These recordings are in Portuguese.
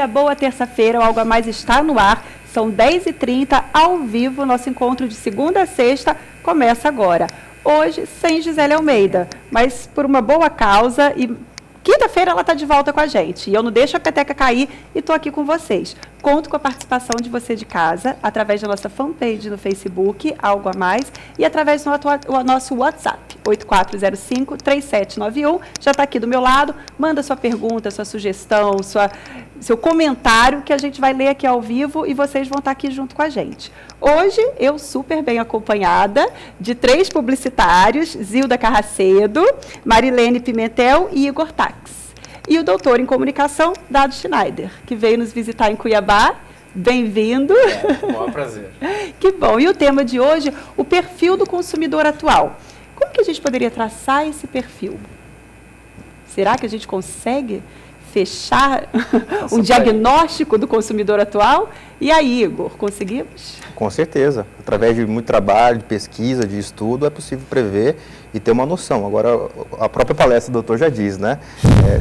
dia, boa terça-feira, o Algo a Mais está no ar, são 10h30, ao vivo, nosso encontro de segunda a sexta começa agora. Hoje, sem Gisele Almeida, mas por uma boa causa e quinta-feira ela está de volta com a gente. E eu não deixo a peteca cair e estou aqui com vocês. Conto com a participação de você de casa, através da nossa fanpage no Facebook, Algo a Mais, e através do nosso WhatsApp, 8405-3791. Já está aqui do meu lado. Manda sua pergunta, sua sugestão, seu comentário, que a gente vai ler aqui ao vivo e vocês vão estar aqui junto com a gente. Hoje, eu super bem acompanhada de 3 publicitários, Zilda Carracedo, Marilene Pimentel e Igor Tax. E o doutor em comunicação, Dado Schneider, que veio nos visitar em Cuiabá. Bem-vindo. Com o maior prazer. Que bom. E o tema de hoje, o perfil do consumidor atual. Como que a gente poderia traçar esse perfil? Será que a gente consegue fechar um diagnóstico do consumidor atual? E aí, Igor, conseguimos? Com certeza. Através de muito trabalho, de pesquisa, de estudo, é possível prever e ter uma noção. Agora, a própria palestra do doutor já diz, né?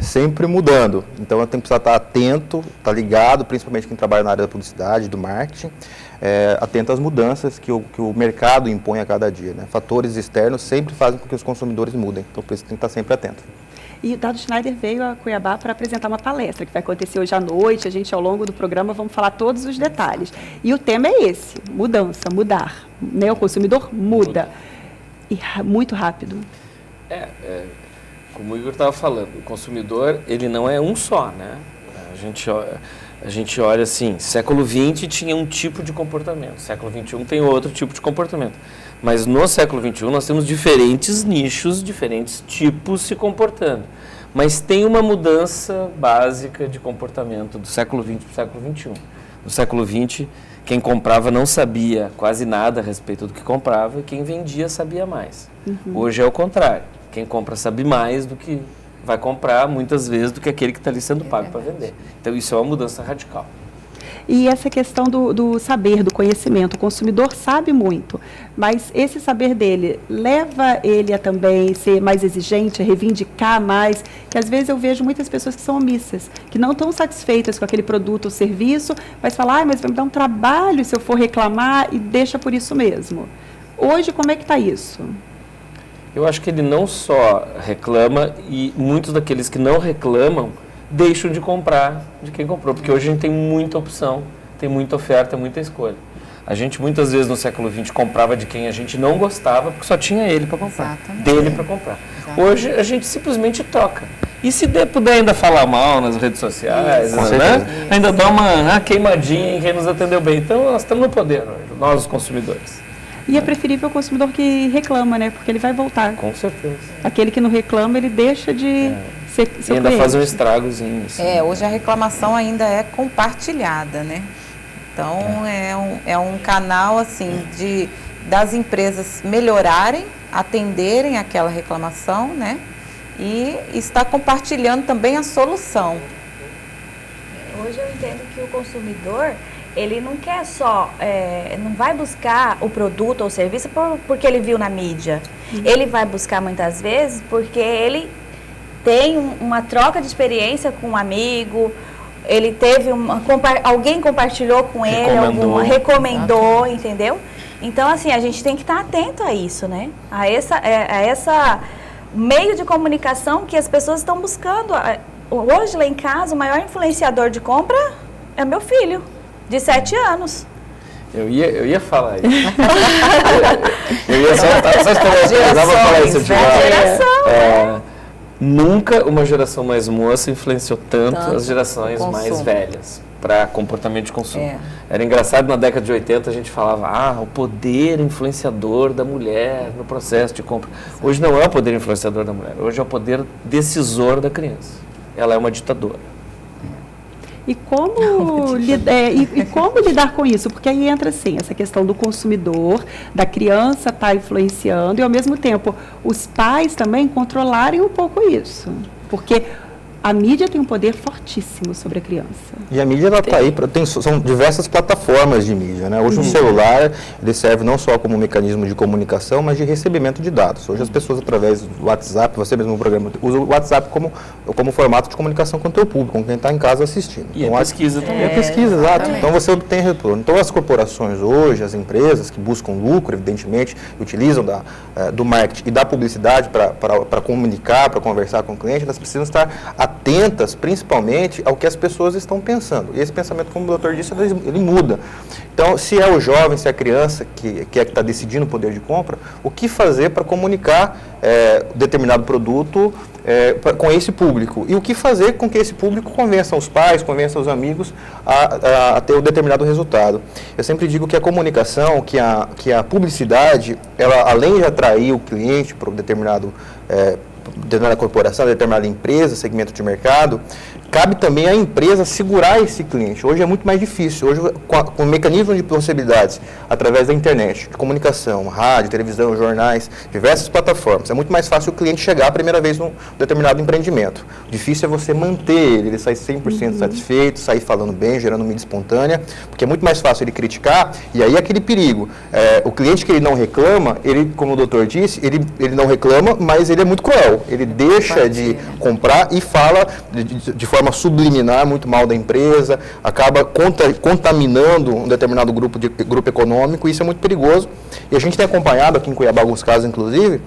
Sempre mudando. Então, eu tenho que precisar estar atento, estar ligado, principalmente quem trabalha na área da publicidade, do marketing, atento às mudanças que o mercado impõe a cada dia, né? Fatores externos sempre fazem com que os consumidores mudem. Então, por isso tem que estar sempre atento. E o Dado Schneider veio a Cuiabá para apresentar uma palestra que vai acontecer hoje à noite. A gente, ao longo do programa, vamos falar todos os detalhes. E o tema é esse, mudança, mudar. Né? O consumidor muda. E muito rápido. Como o Igor estava falando, o consumidor, ele não é um só, né? A gente olha assim, século XX tinha um tipo de comportamento, século XXI tem outro tipo de comportamento. Mas no século XXI nós temos diferentes nichos, diferentes tipos se comportando. Mas tem uma mudança básica de comportamento do século XX para o século XXI. No século XX, quem comprava não sabia quase nada a respeito do que comprava e quem vendia sabia mais. Hoje é o contrário. Quem compra sabe mais do que vai comprar, muitas vezes, do que aquele que está ali sendo pago para vender. Então, isso é uma mudança radical. E essa questão do saber, do conhecimento, o consumidor sabe muito, mas esse saber dele leva ele a também ser mais exigente, a reivindicar mais, que às vezes eu vejo muitas pessoas que são omissas, que não estão satisfeitas com aquele produto ou serviço, mas falam, mas vai me dar um trabalho se eu for reclamar, e deixa por isso mesmo. Hoje, como é que está isso? Eu acho que ele não só reclama, e muitos daqueles que não reclamam deixam de comprar de quem comprou, porque hoje a gente tem muita opção, tem muita oferta, muita escolha. A gente muitas vezes no século XX comprava de quem a gente não gostava, porque só tinha ele para comprar, dele para comprar. Exatamente. Hoje a gente simplesmente troca. E se puder ainda falar mal nas redes sociais, né? Ainda dá uma queimadinha em quem nos atendeu bem. Então nós estamos no poder hoje, nós os consumidores. E é preferível o consumidor que reclama, né? Porque ele vai voltar. Com certeza. Aquele que não reclama, ele deixa de ser seu e ainda cliente. faz um estragozinho. Assim. Hoje a reclamação ainda é compartilhada, né? Então, é um canal, assim, das empresas melhorarem, atenderem aquela reclamação, né? E está compartilhando também a solução. Hoje eu entendo que o consumidor, ele não quer só, não vai buscar o produto ou o serviço porque ele viu na mídia. Ele vai buscar muitas vezes porque ele tem uma troca de experiência com um amigo, ele teve alguém compartilhou com ele, recomendou, entendeu? Então, assim, a gente tem que estar atento a isso, né? A essa meio de comunicação que as pessoas estão buscando. Hoje, lá em casa, o maior influenciador de compra é meu filho, de 7 anos. Eu ia falar isso. eu ia falar isso. Nunca uma geração mais moça influenciou tanto as gerações mais velhas para comportamento de consumo. Era engraçado, na década de 80 a gente falava, o poder influenciador da mulher no processo de compra. Hoje não é o poder influenciador da mulher, hoje é o poder decisor da criança. Ela é uma ditadora. E como lidar com isso? Porque aí entra, assim, essa questão do consumidor, da criança estar influenciando e, ao mesmo tempo, os pais também controlarem um pouco isso. Porque a mídia tem um poder fortíssimo sobre a criança. E a mídia está aí, são diversas plataformas de mídia, né? Hoje o celular, ele serve não só como mecanismo de comunicação, mas de recebimento de dados. Hoje as pessoas, através do WhatsApp, você mesmo no programa, usa o WhatsApp como formato de comunicação com o teu público, com quem está em casa assistindo. E então, a pesquisa também. E a pesquisa, exato. Então você obtém retorno. Então as corporações hoje, as empresas que buscam lucro, evidentemente, utilizam do marketing e da publicidade para comunicar, para conversar com o cliente, elas precisam estar atentas, principalmente, ao que as pessoas estão pensando. E esse pensamento, como o doutor disse, ele muda. Então, se é o jovem, se é a criança que está decidindo o poder de compra, o que fazer para comunicar determinado produto com esse público? E o que fazer com que esse público convença os pais, convença os amigos a ter um determinado resultado? Eu sempre digo que a comunicação, que a publicidade, ela, além de atrair o cliente para um determinada corporação, determinada empresa, segmento de mercado, cabe também à empresa segurar esse cliente. Hoje é muito mais difícil. Hoje, com o mecanismo de possibilidades, através da internet, de comunicação, rádio, televisão, jornais, diversas plataformas, é muito mais fácil o cliente chegar a primeira vez num determinado empreendimento. O difícil é você manter ele sair 100% satisfeito, sair falando bem, gerando mídia espontânea, porque é muito mais fácil ele criticar, e aí aquele perigo. O cliente que ele não reclama, ele, como o doutor disse, ele não reclama, mas ele é muito cruel. Ele deixa de comprar e fala de forma subliminar muito mal da empresa, acaba contaminando um determinado grupo econômico, e isso é muito perigoso. E a gente tem acompanhado aqui em Cuiabá alguns casos, inclusive,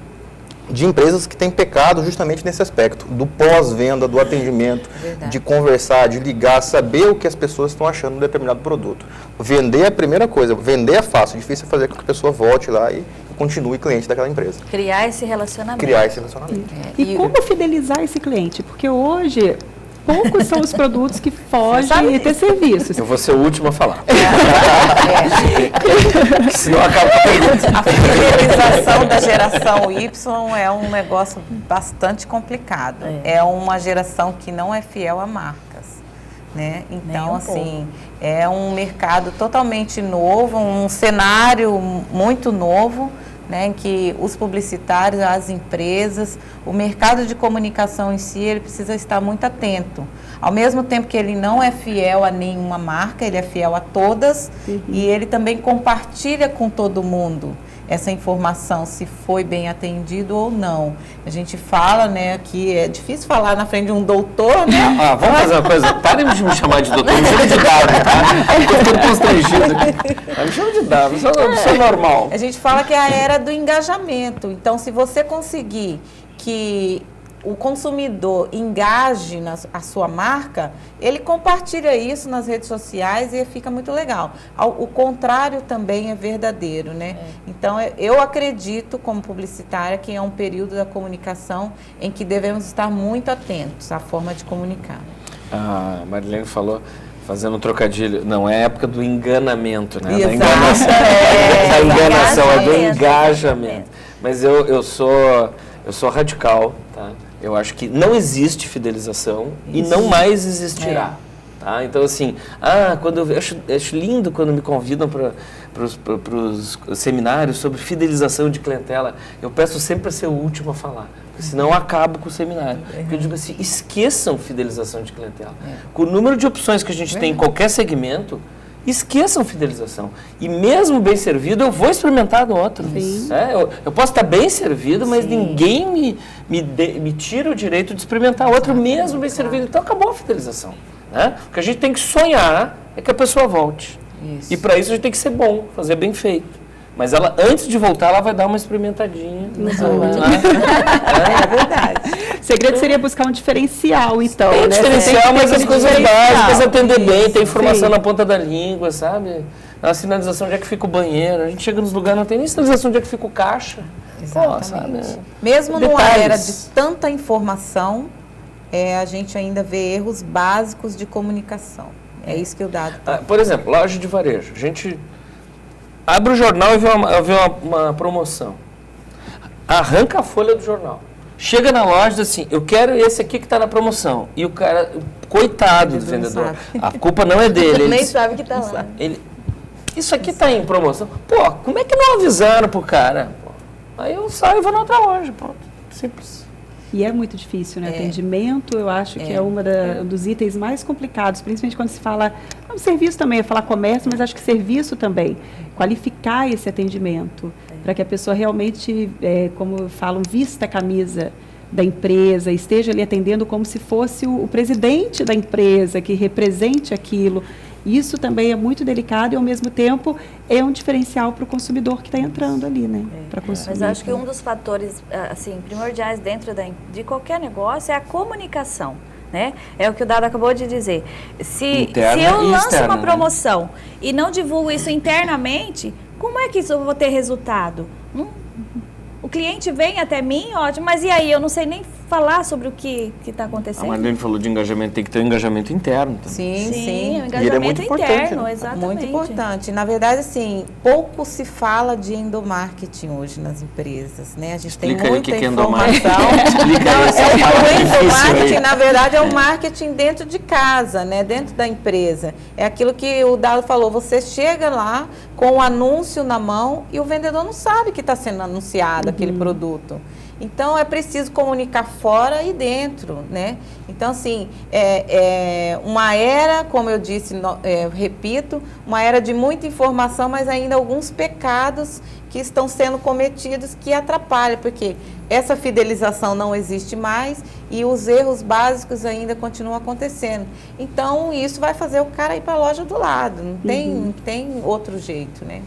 de empresas que têm pecado justamente nesse aspecto, do pós-venda, do atendimento, de conversar, de ligar, saber o que as pessoas estão achando de um determinado produto. Vender é a primeira coisa, vender é fácil, difícil é fazer com que a pessoa volte lá e continue cliente daquela empresa. Criar esse relacionamento. E como fidelizar esse cliente? Porque hoje poucos são os produtos que fogem e ter serviços. Eu vou ser o último a falar. Senão acaba a pergunta. A fidelização da geração Y é um negócio bastante complicado. É uma geração que não é fiel a marcas, né? Então, assim, é um mercado totalmente novo, um cenário muito novo, né, em que os publicitários, as empresas, o mercado de comunicação em si, ele precisa estar muito atento. Ao mesmo tempo que ele não é fiel a nenhuma marca, ele é fiel a todas, e ele também compartilha com todo mundo essa informação, se foi bem atendido ou não. A gente fala, né, que é difícil falar na frente de um doutor, né? Vamos fazer uma coisa, parem de me chamar de doutor, me chama de Dado, tá? Estou ficando constrangido aqui. Me chama de Dado, eu sou normal. A gente fala que é a era do engajamento. Então, se você conseguir que o consumidor engaje a sua marca, ele compartilha isso nas redes sociais e fica muito legal. O contrário também é verdadeiro, né? Então, eu acredito, como publicitária, que é um período da comunicação em que devemos estar muito atentos à forma de comunicar. A Marilene falou, fazendo um trocadilho, não é a época do enganamento, né? Exato. Da enganação, é do engajamento. Mas eu sou radical, tá? Eu acho que não existe fidelização e não mais existirá. Tá? Então, assim, quando eu acho lindo quando me convidam para os seminários sobre fidelização de clientela. Eu peço sempre para ser o último a falar, porque senão eu acabo com o seminário. Porque eu digo assim, esqueçam fidelização de clientela. Com o número de opções que a gente tem em qualquer segmento, esqueçam fidelização. E mesmo bem servido, eu vou experimentar do outro. Eu posso estar bem servido, mas ninguém me tira o direito de experimentar outro mesmo bem servido. Então acabou a fidelização. Né? O que a gente tem que sonhar é que a pessoa volte. E para isso a gente tem que ser bom, fazer bem feito. Mas ela, antes de voltar, ela vai dar uma experimentadinha. É verdade. O segredo seria buscar um diferencial, então. Tem diferencial, mas as coisas básicas, atender bem, ter informação Sim. na ponta da língua, sabe? A sinalização onde é que fica o banheiro. A gente chega nos lugares, não tem nem sinalização onde é que fica o caixa. Exatamente. Sabe? Mesmo numa Detalhes. era de tanta informação, a gente ainda vê erros básicos de comunicação. É isso que o dado tá. Por exemplo, loja de varejo. A gente abre o jornal e vê uma promoção. Arranca a folha do jornal. Chega na loja e diz assim, eu quero esse aqui que está na promoção. E o cara, coitado do vendedor, a culpa não é dele. Ele nem sabe que está lá. Isso aqui está em promoção. Pô, como é que não avisaram pro cara? Pô, aí eu saio e vou na outra loja, pronto. Simples. E é muito difícil, né? Atendimento, eu acho que é um dos itens mais complicados, principalmente quando se fala, serviço também, é falar comércio, mas acho que serviço também. Qualificar esse atendimento, para que a pessoa realmente, como falam, vista a camisa da empresa, esteja ali atendendo como se fosse o presidente da empresa, que represente aquilo. Isso também é muito delicado e, ao mesmo tempo, é um diferencial para o consumidor que está entrando ali, né? Para consumir. Mas acho que um dos fatores assim, primordiais dentro de qualquer negócio é a comunicação, né? É o que o Dado acabou de dizer. Se eu lanço uma promoção e não divulgo isso internamente, como é que isso eu vou ter resultado? O cliente vem até mim, ótimo, mas e aí? Eu não sei nem falar sobre o que está acontecendo. A Marlene falou de engajamento, tem que ter um engajamento interno também. Sim. Um engajamento é muito interno, né? exatamente. Muito importante. Na verdade, assim, pouco se fala de endomarketing hoje nas empresas, né? A gente Explica tem muita aí o que informação. Explica aí essa O parte difícil endomarketing, aí. na verdade, é o marketing dentro de casa, né? Dentro da empresa. É aquilo que o Dado falou, você chega lá com o anúncio na mão e o vendedor não sabe que está sendo anunciado aquele produto. Então, é preciso comunicar fora e dentro, né? Então, assim, uma era, como eu disse, repito, uma era de muita informação, mas ainda alguns pecados que estão sendo cometidos que atrapalham, porque essa fidelização não existe mais e os erros básicos ainda continuam acontecendo. Então, isso vai fazer o cara ir para a loja do lado, não tem outro jeito, né?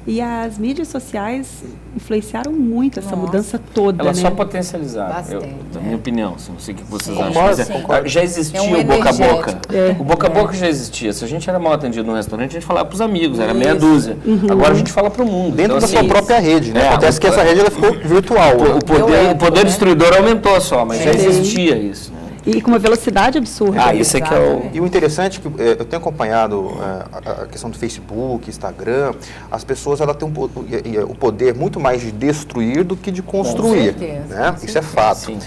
E as mídias sociais influenciaram muito essa mudança toda, Elas né? só potencializaram, Bastante, na minha opinião, assim, não sei o que vocês Sim. acham. Mas já existia o boca a boca. O boca a boca já existia. Se a gente era mal atendido no restaurante, a gente falava para os amigos, era meia dúzia. Agora a gente fala para o mundo. Dentro então, da assim, sua própria rede, né? Acontece que essa rede ela ficou virtual. O poder destruidor aumentou só, mas já existia isso, né? E com uma velocidade absurda. Isso é que é o... E o interessante é que eu tenho acompanhado a questão do Facebook, Instagram, as pessoas elas têm o poder muito mais de destruir do que de construir. Com certeza, né? Isso é fato. Sim.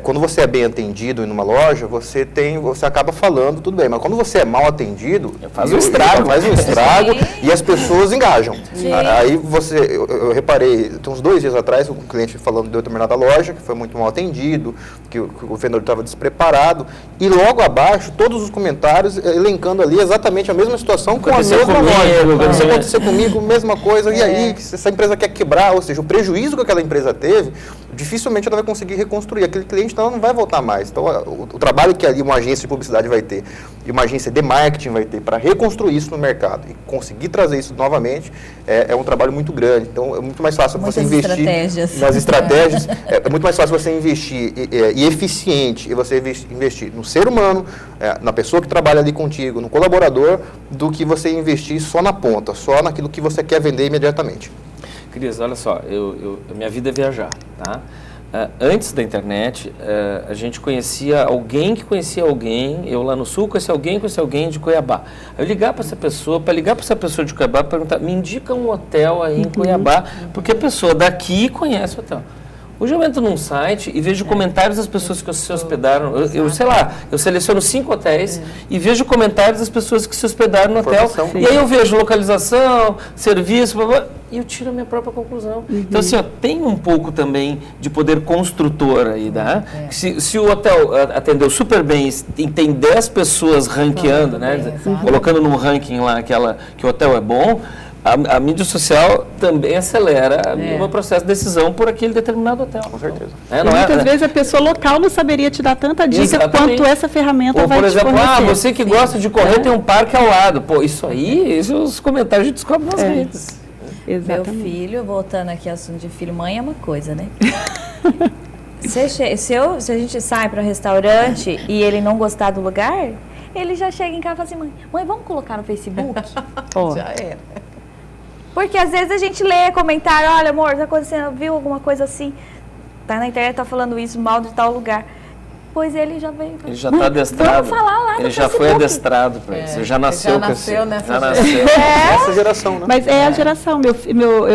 Quando você é bem atendido em uma loja, você acaba falando, tudo bem, mas quando você é mal atendido, faz um estrago. E as pessoas engajam. Aí eu reparei, tem uns 2 dias atrás, um cliente falando de determinada loja, que foi muito mal atendido, que o vendedor estava despreparado, e logo abaixo, todos os comentários elencando ali exatamente a mesma situação com a mesma loja. Isso aconteceu comigo, mesma coisa, e aí, essa empresa quer quebrar, ou seja, o prejuízo que aquela empresa teve, dificilmente ela vai conseguir reconstruir. Aquele cliente então, não vai voltar mais. Então, o trabalho que ali uma agência de publicidade vai ter, e uma agência de marketing vai ter para reconstruir isso no mercado e conseguir trazer isso novamente, é um trabalho muito grande. Então, é muito mais fácil você investir nas estratégias. É muito mais fácil você investir e eficiente, e você investir no ser humano, na pessoa que trabalha ali contigo, no colaborador, do que você investir só na ponta, só naquilo que você quer vender imediatamente. Cris, olha só, minha vida é viajar, tá? Antes da internet, a gente conhecia alguém que conhecia alguém, eu lá no sul conhecia alguém de Cuiabá. Eu ligar para essa pessoa de Cuiabá, perguntar, me indica um hotel aí em Cuiabá, porque a pessoa daqui conhece o hotel. Hoje eu entro num site e vejo comentários das pessoas que se hospedaram. Eu seleciono 5 hotéis e vejo comentários das pessoas que se hospedaram no hotel. E aí eu vejo localização, serviço, blá, blá, e eu tiro a minha própria conclusão. Então, assim, tem um pouco também de poder construtor aí, né? Se o hotel atendeu super bem e tem 10 pessoas ranqueando, né? Colocando num ranking lá que o hotel é bom, a mídia social também acelera o processo de decisão por aquele determinado hotel. Com certeza. Muitas vezes a pessoa local não saberia te dar tanta dica quanto essa ferramenta vai te fornecer. Ou, por exemplo, você que gosta de correr, tem um parque ao lado. Pô, isso aí, os comentários a gente descobre nas redes. Exatamente. Meu filho, voltando aqui ao assunto de filho, mãe é uma coisa, né? Se a gente sai para um restaurante e ele não gostar do lugar, ele já chega em casa e fala assim, mãe, vamos colocar no Facebook? Já era. Porque às vezes a gente lê comentário, olha amor, tá acontecendo, viu alguma coisa assim, tá na internet, tá falando isso mal de tal lugar. Pois ele já veio. Ele já está adestrado. Vamos falar lá no Ele já foi adestrado para isso. Ele já nasceu com isso. Essa geração, né? Mas é a geração.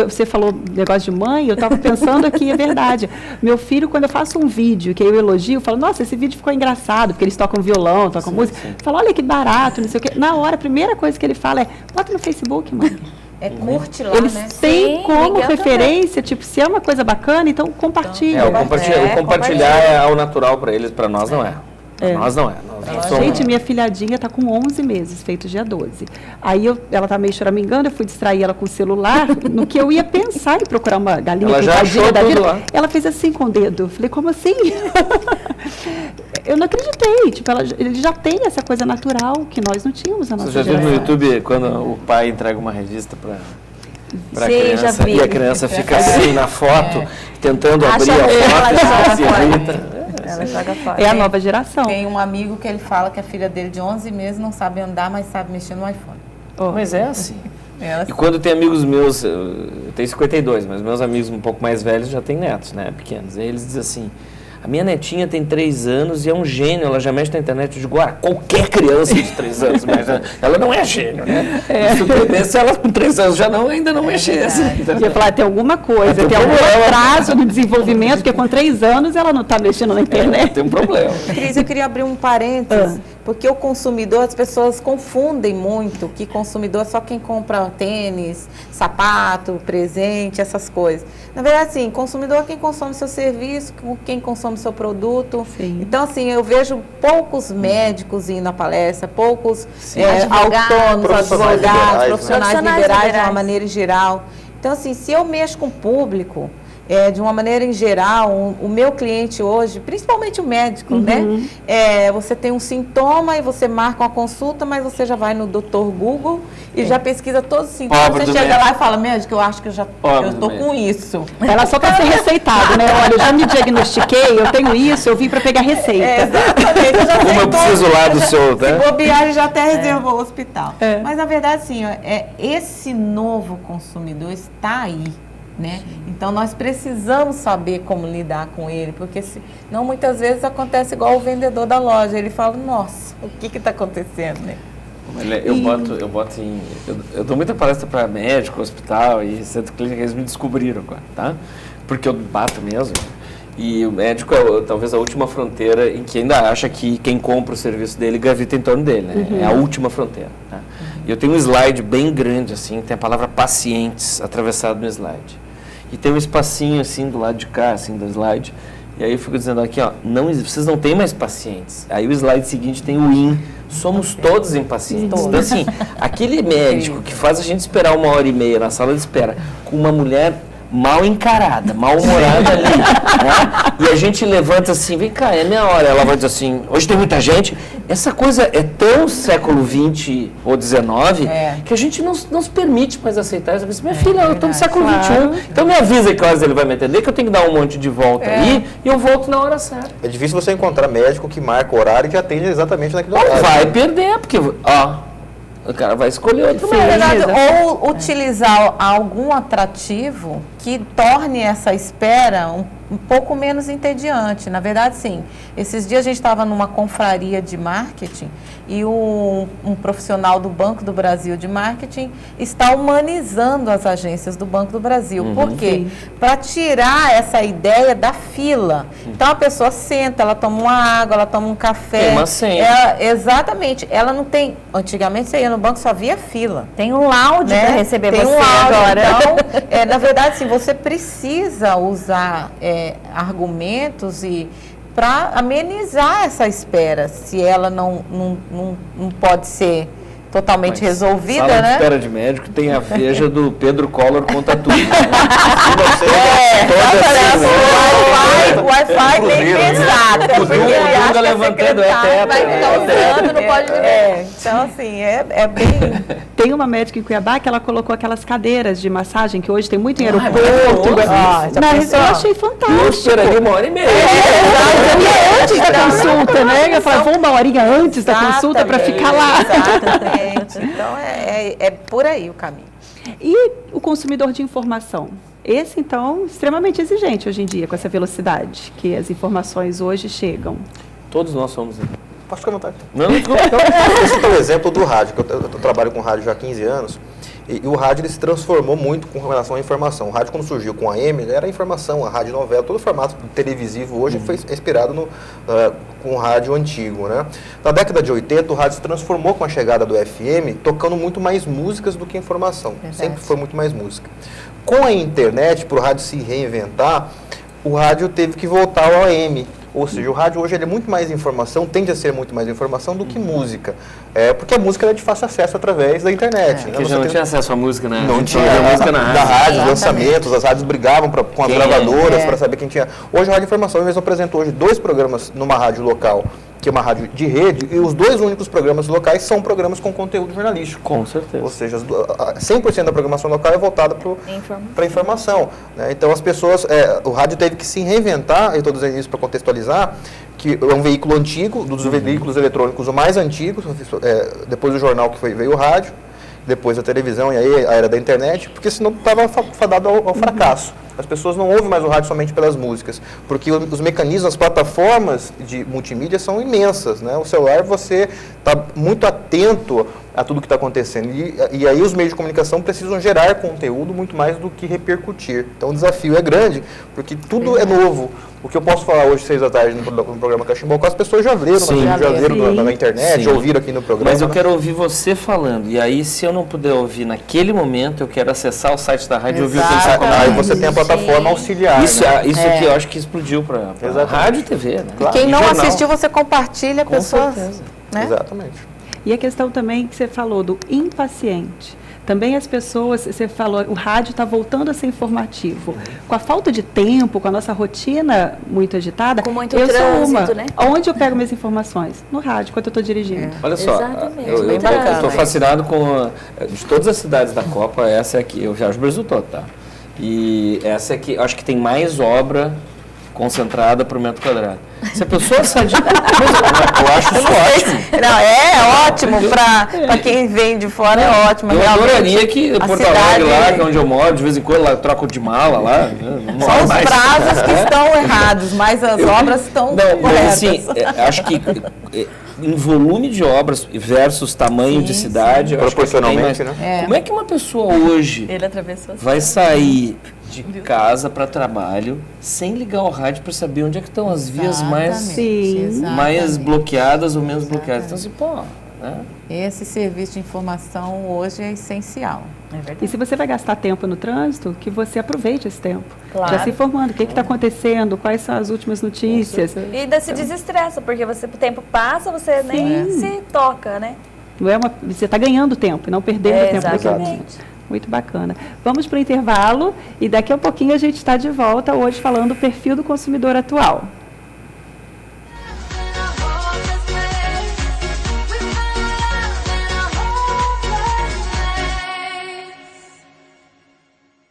Você falou negócio de mãe, eu estava pensando aqui, é verdade. Meu filho, quando eu faço um vídeo que eu elogio, eu falo, nossa, esse vídeo ficou engraçado, porque eles tocam violão, tocam música. Eu falo, olha que barato, não sei o quê. Na hora, a primeira coisa que ele fala é, bota no Facebook, mãe. curte lá, Eles né? têm Sim, como Miguel referência, tipo, se é uma coisa bacana, então compartilha. O compartilhar é ao natural para eles, para nós não é. Pra nós não é. Nós não somos. Gente, minha filhadinha tá com 11 meses, feito dia 12. Aí ela tá meio choramingando, eu fui distrair ela com o celular, no que eu ia pensar em procurar uma galinha Ela já achou da tudo vida. lá. Ela fez assim com o dedo. Eu falei, como assim? Eu não acreditei. Tipo, ele já tem essa coisa natural que nós não tínhamos na nossa Você já viu geração. no YouTube quando o pai entrega uma revista para a Sim, criança já vi. e a criança fica assim na foto, tentando abrir Acha a que foto e ela se joga irrita. Ela joga fora. É a nova geração. Tem um amigo que ele fala que a filha dele de 11 meses não sabe andar, mas sabe mexer no iPhone. Mas é assim. Ela E quando tem amigos meus, eu tenho 52, mas meus amigos um pouco mais velhos já têm netos, né, pequenos. Aí eles dizem assim, a minha netinha tem 3 anos e é um gênio, ela já mexe na internet. Eu digo, qualquer criança de 3 anos, mas ela não é gênio, né? Se ela com 3 anos ainda não mexesse. Eu ia falar, tem alguma coisa, tem algum atraso no desenvolvimento, porque com 3 anos ela não está mexendo na internet. Tem um problema. Cris, eu queria abrir um parênteses, porque o consumidor, as pessoas confundem muito que consumidor é só quem compra tênis, sapato, presente, essas coisas. Na verdade, sim, consumidor é quem consome seu serviço, quem consome seu produto. Sim. Então, assim, eu vejo poucos médicos indo à palestra, poucos Advogados, autônomos, profissionais advogados, liberais, profissionais né? liberais de uma maneira geral. Então, assim, se eu mexo com o público, de uma maneira em geral, o meu cliente hoje, principalmente o médico, né? Você tem um sintoma e você marca uma consulta, mas você já vai no Dr. Google e já pesquisa todos os sintomas. Pobre Você do chega médico. lá e fala, médico, eu acho que eu estou com isso. Ela só está sem receitado, né? Olha, eu já me diagnostiquei, eu tenho isso, eu vim para pegar receita. Exatamente. Eu já Como sei eu preciso lá do seu, Se né? bobear, ele já até reservou o hospital. Mas, na verdade, assim, esse novo consumidor está aí, né? Então, nós precisamos saber como lidar com ele, porque senão, muitas vezes, acontece igual o vendedor da loja. Ele fala, nossa, o que está acontecendo, né? Eu dou muita palestra para médico, hospital e centro clínico, eles me descobriram agora, tá? Porque eu bato mesmo. E o médico é talvez a última fronteira em que ainda acha que quem compra o serviço dele gravita em torno dele, né? É a última fronteira. Tá? E eu tenho um slide bem grande, assim, tem a palavra pacientes atravessado no slide. E tem um espacinho, assim, do lado de cá, assim, do slide. E aí eu fico dizendo aqui, ó, vocês não têm mais pacientes. Aí o slide seguinte tem o IN. Somos todos impacientes. Então, assim, aquele médico que faz a gente esperar 1h30 na sala de espera com uma mulher mal encarada, mal-humorada ali, né? E a gente levanta assim, vem cá, é minha hora. Ela vai dizer assim, hoje tem muita gente. Essa coisa é tão século XX ou XIX que a gente não se permite mais aceitar. Eu disse, minha filha, eu estou no século XXI, então me avisa que horas ele vai me atender, que eu tenho que dar um monte de volta aí e eu volto na hora certa. É difícil você encontrar médico que marca o horário e que atende exatamente naquele horário. Vai perder, porque o cara vai escolher outro Na médico. verdade, ou utilizar algum atrativo que torne essa espera um pouco menos entediante. Na verdade, sim. Esses dias a gente estava numa confraria de marketing e um profissional do Banco do Brasil de marketing está humanizando as agências do Banco do Brasil. Por quê? Para tirar essa ideia da fila. Então, a pessoa senta, ela toma uma água, ela toma um café. Tem uma senha. Exatamente. Ela não tem... Antigamente, você ia no banco, só via fila. Tem um laude para receber Tem você um áudio. agora. Então, na verdade, sim, você precisa usar argumentos para amenizar essa espera, se ela não pode ser totalmente resolvida, Sala de né? espera de médico tem a veja do Pedro Collor conta tudo. O Wi-Fi tem que pensar. O Dunga levantando é teto. Vai ficar usando, não pode... Então, assim, é bem... Tem uma médica em Cuiabá que ela colocou aquelas cadeiras de massagem que hoje tem muito em aeroporto. Eu achei fantástico. Eu esperaria 1h30. Antes da consulta, né? Eu falei, vamos uma horinha antes da consulta para ficar lá. Exatamente. Então, é por aí o caminho. E o consumidor de informação? Esse, então, extremamente exigente hoje em dia, com essa velocidade que as informações hoje chegam. Todos nós somos. Posso ficar à vontade? Não, desculpa. Esse é o exemplo do rádio, que eu trabalho com rádio já há 15 anos. E o rádio ele se transformou muito com relação à informação. O rádio, quando surgiu com a AM, ele era a informação, a rádio novela, todo o formato televisivo hoje foi inspirado com o rádio antigo, né? Na década de 80, o rádio se transformou com a chegada do FM, tocando muito mais músicas do que informação. Verdade. Sempre foi muito mais música. Com a internet, para o rádio se reinventar, o rádio teve que voltar ao AM. Ou seja, o rádio hoje ele é muito mais informação, tende a ser muito mais informação do que música. Porque a música é de fácil acesso através da internet. Né? Porque já não tinha acesso à música, né? Não tinha a música na da rádio, Exatamente. lançamentos, as rádios brigavam com as gravadoras para saber quem tinha. Hoje a Rádio Informação mesmo apresentou hoje 2 programas numa rádio local, que é uma rádio de rede, e os 2 únicos programas locais são programas com conteúdo jornalístico. Com certeza. Ou seja, 100% da programação local é voltada para a informação. Né? Então as pessoas, o rádio teve que se reinventar, eu estou dizendo isso para contextualizar, que é um veículo antigo, dos veículos eletrônicos o mais antigo, depois do jornal que veio o rádio, depois a televisão e aí a era da internet, porque senão estava fadado ao fracasso. As pessoas não ouvem mais o rádio somente pelas músicas, porque os mecanismos, as plataformas de multimídia são imensas, né? O celular, você está muito atento a tudo que está acontecendo. E aí os meios de comunicação precisam gerar conteúdo muito mais do que repercutir. Então o desafio é grande, porque tudo é novo. O que eu posso falar hoje, 6 da tarde, no programa Cachimbocó, as pessoas já leram, na internet, já ouviram aqui no programa. Mas eu quero ouvir você falando. E aí, se eu não puder ouvir naquele momento, eu quero acessar o site da rádio e ouvir o que eles estão Aí você tem a plataforma auxiliar. Isso, né? isso aqui eu acho que explodiu para rádio e TV, né? Claro. Quem E não jornal. assistiu, você compartilha, Com pessoas. certeza. Né? Exatamente. E a questão também que você falou do impaciente. Também as pessoas, você falou, o rádio está voltando a ser informativo. Com a falta de tempo, com a nossa rotina muito agitada, Com muito eu sou trânsito, uma. né? Onde eu pego minhas informações? No rádio, quando eu estou dirigindo. Olha só, Exatamente, eu bem bacana estou isso. fascinado com de todas as cidades da Copa, essa é aqui, eu viajo o Brasil todo, tá? E essa aqui, acho que tem mais obra concentrada por metro quadrado. Se a pessoa sai de... eu acho isso ótimo. Não, é ótimo para quem vem de fora, é ótimo. Eu realmente. adoraria que A Porto cidade- Alegre, lá, que é onde eu moro, de vez em quando lá troco de mala lá. Não São moro os mais. prazos que estão errados, mas as obras estão Não, mas corretas. assim, acho que em volume de obras versus tamanho de cidade, eu acho que tem mais. Proporcionalmente, né? Como é que uma pessoa hoje Ele atravessou a vai sair de casa para trabalho sem ligar o rádio para saber onde é que estão as vias mais Sim. mais bloqueadas ou menos bloqueadas? Então, assim, pô, né? Esse serviço de informação hoje é essencial. É verdade. E se você vai gastar tempo no trânsito, que você aproveite esse tempo. Claro. Já se informando, o que está acontecendo, quais são as últimas notícias. E ainda se desestressa, porque o tempo passa, você nem se toca, né? Não é você está ganhando tempo, e não perdendo tempo daquele exatamente. momento. Muito bacana. Vamos para o intervalo e daqui a pouquinho a gente está de volta hoje falando do perfil do consumidor atual.